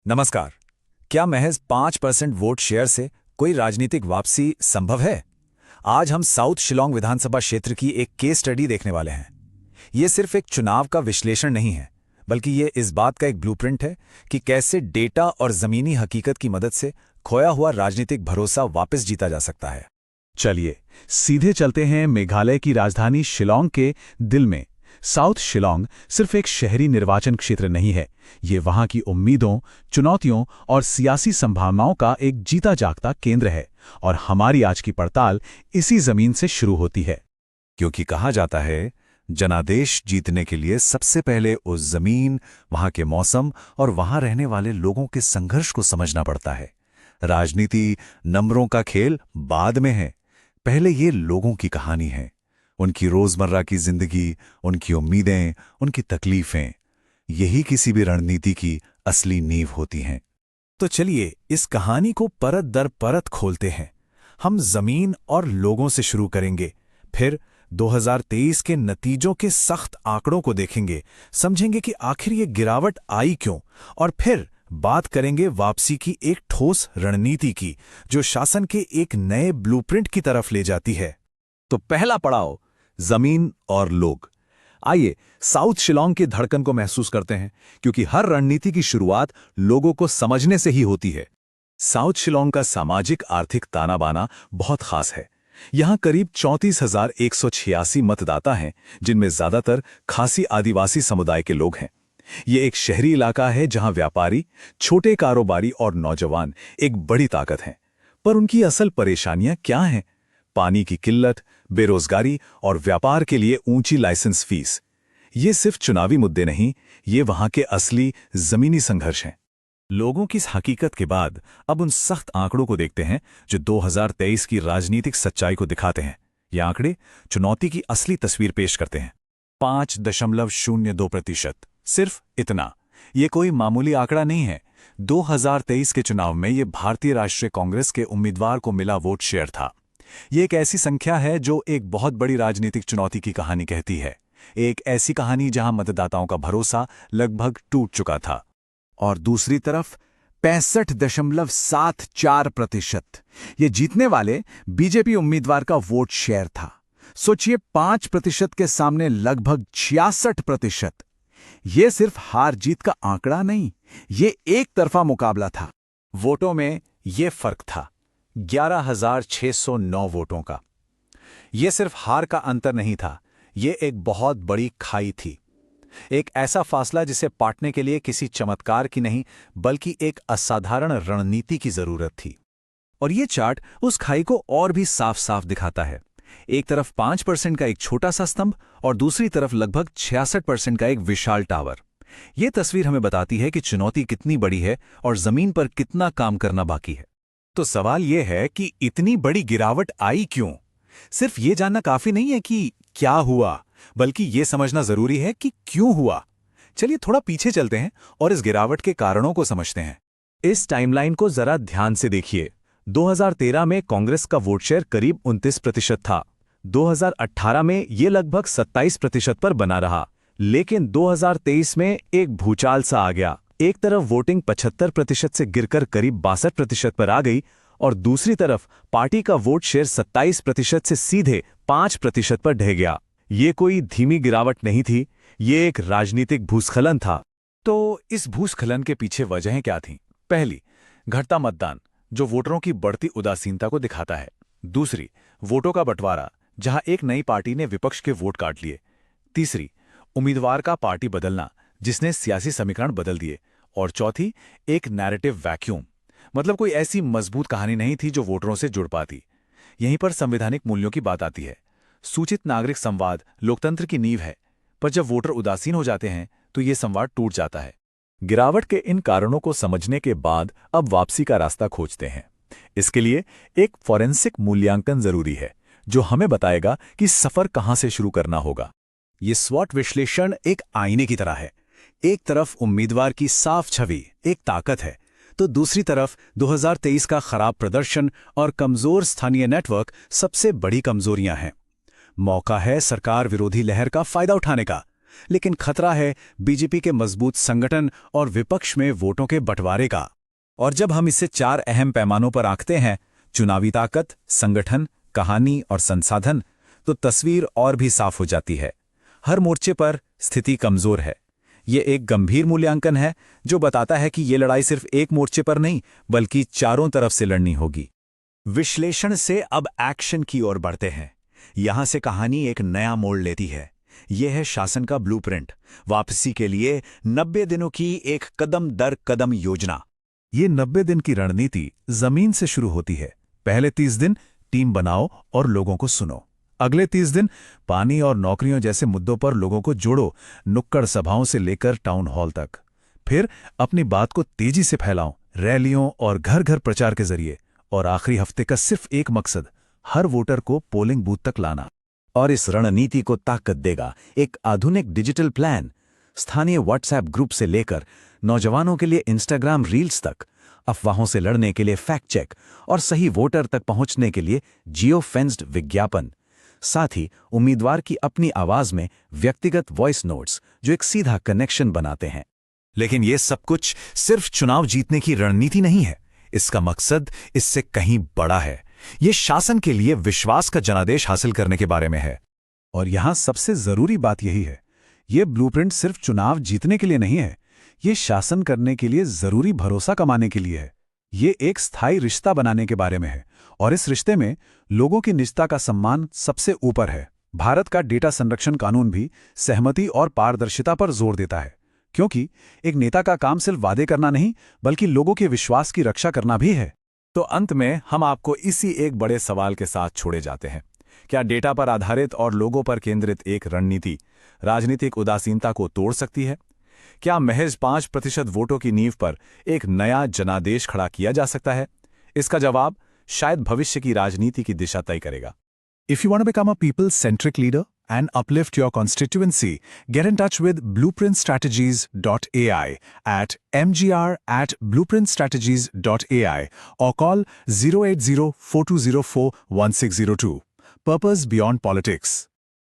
नमस्कार। क्या महज 5% वोट शेयर से कोई राजनीतिक वापसी संभव है? आज हम साउथ शिलोंग विधानसभा क्षेत्र की एक केस स्टडी देखने वाले हैं। ये सिर्फ एक चुनाव का विश्लेषण नहीं है, बल्कि ये इस बात का एक ब्लूप्रिंट है कि कैसे डेटा और जमीनी हकीकत की मदद से खोया हुआ राजनीतिक भरोसा वापस जीता जा सकता है। चलिए सीधे चलते हैं मेघालय की राजधानी शिलोंग के दिल में। साउथ शिलोंग सिर्फ एक शहरी निर्वाचन क्षेत्र नहीं है, ये वहां की उम्मीदों, चुनौतियों और सियासी संभावनाओं का एक जीता जागता केंद्र है। और हमारी आज की पड़ताल इसी जमीन से शुरू होती है। क्योंकि कहा जाता है, जनादेश जीतने के लिए सबसे पहले उस जमीन, वहां के मौसम और वहां रहने वाले लोगों के संघर्ष को समझना पड़ता है। राजनीति नंबरों का खेल बाद में है, पहले ये लोगों की कहानी है, उनकी रोजमर्रा की जिंदगी, उनकी उम्मीदें, उनकी तकलीफें। यही किसी भी रणनीति की असली नींव होती हैं। तो चलिए इस कहानी को परत दर परत खोलते हैं। हम जमीन और लोगों से शुरू करेंगे, फिर 2023 के नतीजों के सख्त आंकड़ों को देखेंगे, समझेंगे कि आखिर ये गिरावट आई क्यों, और फिर बात करेंगे वापसी की एक ठोस रणनीति की, जो शासन के एक नए ब्लूप्रिंट की तरफ ले जाती है। तो पहला पड़ाव, जमीन और लोग। आइए साउथ शिलोंग की धड़कन को महसूस करते हैं, क्योंकि हर रणनीति की शुरुआत लोगों को समझने से ही होती है। साउथ शिलोंग का सामाजिक आर्थिक ताना बाना बहुत खास है। यहां करीब 34,186 मतदाता हैं, जिनमें ज्यादातर खासी आदिवासी समुदाय के लोग हैं। ये एक शहरी इलाका है जहां व्यापारी, छोटे कारोबारी और नौजवान एक बड़ी ताकत हैं। पर उनकी असल परेशानियां क्या हैं? पानी की किल्लत, बेरोजगारी और व्यापार के लिए ऊंची लाइसेंस फीस। ये सिर्फ चुनावी मुद्दे नहीं, ये वहां के असली जमीनी संघर्ष हैं। लोगों की इस हकीकत के बाद अब उन सख्त आंकड़ों को देखते हैं जो 2023 की राजनीतिक सच्चाई को दिखाते हैं। ये आंकड़े चुनौती की असली तस्वीर पेश करते हैं। 5.02%, सिर्फ इतना। ये कोई मामूली आंकड़ा नहीं है। 2023 के चुनाव में ये भारतीय राष्ट्रीय कांग्रेस के उम्मीदवार को मिला वोट शेयर था। ये एक ऐसी संख्या है जो एक बहुत बड़ी राजनीतिक चुनौती की कहानी कहती है। एक ऐसी कहानी जहां मतदाताओं का भरोसा लगभग टूट चुका था। और दूसरी तरफ 65.74%, ये जीतने वाले बीजेपी उम्मीदवार का वोट शेयर था। सोचिए, 5% के सामने लगभग 66%। ये सिर्फ हार जीत का आंकड़ा नहीं, ये एक तरफा मुकाबला था। वोटों में ये फर्क था 11,609 वोटों का। यह सिर्फ हार का अंतर नहीं था, यह एक बहुत बड़ी खाई थी। एक ऐसा फासला जिसे पाटने के लिए किसी चमत्कार की नहीं, बल्कि एक असाधारण रणनीति की जरूरत थी। और यह चार्ट उस खाई को और भी साफ साफ दिखाता है। एक तरफ 5% का एक छोटा सा स्तंभ और दूसरी तरफ लगभग 66% का एक विशाल टावर। यह तस्वीर हमें बताती है कि चुनौती कितनी बड़ी है और जमीन पर कितना काम करना बाकी है। तो सवाल यह है कि इतनी बड़ी गिरावट आई क्यों? सिर्फ ये जानना काफी नहीं है कि क्या हुआ, बल्कि यह समझना जरूरी है कि क्यों हुआ। चलिए थोड़ा पीछे चलते हैं और इस गिरावट के कारणों को समझते हैं। इस टाइमलाइन को जरा ध्यान से देखिए। 2013 में कांग्रेस का वोट शेयर करीब 29% था। 2018 में यह लगभग 27% पर बना रहा। लेकिन 2023 में एक भूचाल सा आ गया। एक तरफ वोटिंग 75% से गिरकर करीब 62% पर आ गई और दूसरी तरफ पार्टी का वोट शेयर 27% से सीधे 5% पर ढह गया। ये कोई धीमी गिरावट नहीं थी, ये एक राजनीतिक भूस्खलन था। तो इस भूस्खलन के पीछे वजहें क्या थीं? पहली, घटता मतदान, जो वोटरों की बढ़ती उदासीनता को दिखाता है। दूसरी, वोटों का बंटवारा, जहां एक नई पार्टी ने विपक्ष के वोट काट लिए। तीसरी, उम्मीदवार का पार्टी बदलना, जिसने सियासी समीकरण बदल दिए। और चौथी, एक नैरेटिव वैक्यूम, मतलब कोई ऐसी मजबूत कहानी नहीं थी जो वोटरों से जुड़ पाती। यहीं पर संवैधानिक मूल्यों की बात आती है। सूचित नागरिक संवाद लोकतंत्र की नींव है, पर जब वोटर उदासीन हो जाते हैं तो ये संवाद टूट जाता है। गिरावट के इन कारणों को समझने के बाद अब वापसी का रास्ता खोजते हैं। इसके लिए एक फॉरेंसिक मूल्यांकन जरूरी है, जो हमें बताएगा कि सफर कहां से शुरू करना होगा। ये स्वॉट विश्लेषण एक आईने की तरह है। एक तरफ उम्मीदवार की साफ छवि एक ताकत है, तो दूसरी तरफ 2023 का खराब प्रदर्शन और कमजोर स्थानीय नेटवर्क सबसे बड़ी कमजोरियां हैं। मौका है सरकार विरोधी लहर का फायदा उठाने का, लेकिन खतरा है बीजेपी के मजबूत संगठन और विपक्ष में वोटों के बंटवारे का। और जब हम इसे 4 अहम पैमानों पर आंकते हैं, चुनावी ताकत, संगठन, कहानी और संसाधन, तो तस्वीर और भी साफ हो जाती है। हर मोर्चे पर स्थिति कमजोर है। ये एक गंभीर मूल्यांकन है जो बताता है कि ये लड़ाई सिर्फ एक मोर्चे पर नहीं बल्कि चारों तरफ से लड़नी होगी। विश्लेषण से अब एक्शन की ओर बढ़ते हैं। यहां से कहानी एक नया मोड़ लेती है। यह है शासन का ब्लूप्रिंट, वापसी के लिए 90 दिनों की एक कदम दर कदम योजना। ये 90 दिन की रणनीति जमीन से शुरू होती है। पहले 30 दिन टीम बनाओ और लोगों को सुनो। अगले 30 दिन पानी और नौकरियों जैसे मुद्दों पर लोगों को जोड़ो, नुक्कड़ सभाओं से लेकर टाउन हॉल तक। फिर अपनी बात को तेजी से फैलाओ, रैलियों और घर घर प्रचार के जरिए। और आखिरी हफ्ते का सिर्फ एक मकसद, हर वोटर को पोलिंग बूथ तक लाना। और इस रणनीति को ताकत देगा एक आधुनिक डिजिटल प्लान। स्थानीय व्हाट्सएप ग्रुप से लेकर नौजवानों के लिए इंस्टाग्राम रील्स तक, अफवाहों से लड़ने के लिए फैक्ट चेक और सही वोटर तक पहुंचने के लिए जियो फेंस्ड विज्ञापन। साथ ही उम्मीदवार की अपनी आवाज में व्यक्तिगत वॉइस नोट्स जो एक सीधा कनेक्शन बनाते हैं। लेकिन यह सब कुछ सिर्फ चुनाव जीतने की रणनीति नहीं है। इसका मकसद इससे कहीं बड़ा है। यह शासन के लिए विश्वास का जनादेश हासिल करने के बारे में है। और यहां सबसे जरूरी बात यही है, यह ब्लूप्रिंट सिर्फ चुनाव जीतने के लिए नहीं है, ये शासन करने के लिए जरूरी भरोसा कमाने के लिए है। ये एक स्थायी रिश्ता बनाने के बारे में है और इस रिश्ते में लोगों की निजता का सम्मान सबसे ऊपर है। भारत का डेटा संरक्षण कानून भी सहमति और पारदर्शिता पर जोर देता है, क्योंकि एक नेता का काम सिर्फ वादे करना नहीं बल्कि लोगों के विश्वास की रक्षा करना भी है। तो अंत में हम आपको इसी एक बड़े सवाल के साथ छोड़े जाते हैं। क्या डेटा पर आधारित और लोगों पर केंद्रित एक रणनीति राजनीतिक उदासीनता को तोड़ सकती है? क्या महज 5% वोटों की नींव पर एक नया जनादेश खड़ा किया जा सकता है? इसका जवाब शायद भविष्य की राजनीति की दिशा तय करेगा। If you want to become a people-centric leader and uplift your constituency, get in touch with blueprintstrategies.ai at mgr@blueprintstrategies.ai or call 080-4204-1602. Purpose beyond politics.